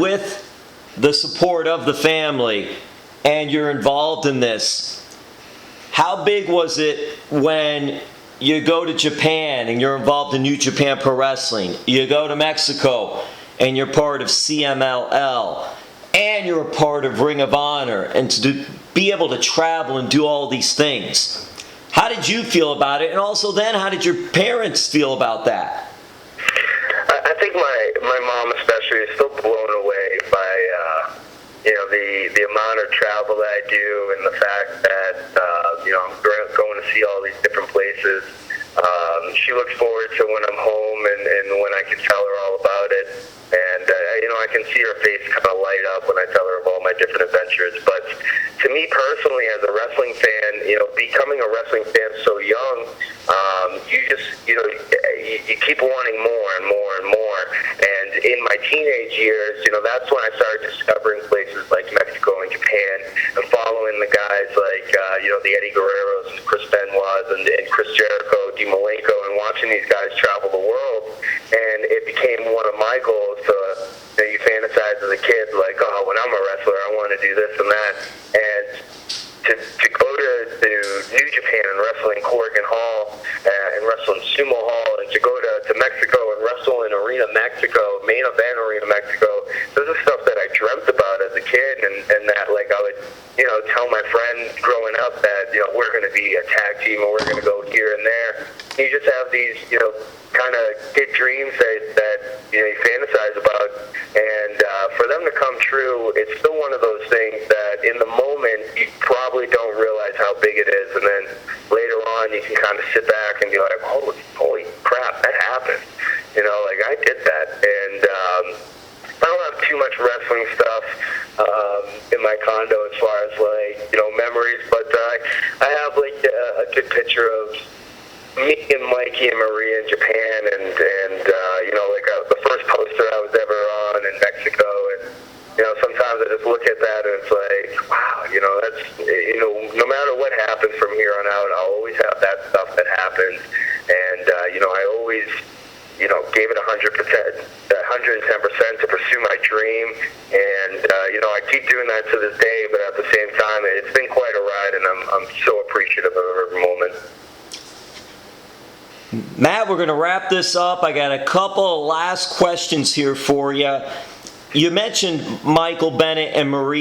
with the support of the family and you're involved in this, how big was it when you go to Japan and you're involved in New Japan Pro Wrestling, you go to Mexico and you're part of CMLL, and you're a part of Ring of Honor, and to be able to travel and do all these things? How did you feel about it? And also then, how did your parents feel about that? I think my mom especially is still blown away by the amount of travel that I do, and the fact that I'm going to see all these different places. She looks forward to when I'm home and when I can tell her all about it. And I can see her face kind of light up when I tell her of all my different adventures. But to me personally, as a wrestling fan, becoming a wrestling fan so young, you keep wanting more and more and more. And in my teenage years, that's when I started discovering places like Mexico and Japan, and following the guys like the Eddie Guerreros and Chris Benoit and Chris Jericho, Di Malenko, and watching these guys travel the world. And it became one of my goals to, you fantasize as a kid, like, oh, when I'm a wrestler, I want to do this and that. And to go to New Japan and wrestle in Corrigan Hall and wrestle in Sumo Hall, and to go to Mexico and wrestle in Arena Mexico, main event Arena Mexico, this is stuff that I dreamt about as a kid, and that, like, I would, tell my friends growing up that, we're going to be a tag team and we're going to go here and there. You just have these, kind of kid dreams that you fantasize about, and for them to come true, it's still one of those things that in the moment you probably don't realize how big it is, and then later on you can kind of sit back and be like, holy crap, that happened. Like, I did that. And I don't have too much wrestling stuff in my condo as far as, like, memories, but I have, like, a good picture of me and Mikey and Maria in Japan, and the first poster I was ever on in Mexico, and sometimes I just look at that and it's like, wow, that's, no matter what happens from here on out, I'll always have that stuff that happens, and I always gave it 100%, 110% to pursue my dream, and I keep doing that to this day. But at the same time, it's been quite a ride, and I'm so appreciative of every moment. Matt, we're going to wrap this up. I got a couple of last questions here for you. You mentioned Michael Bennett and Marie.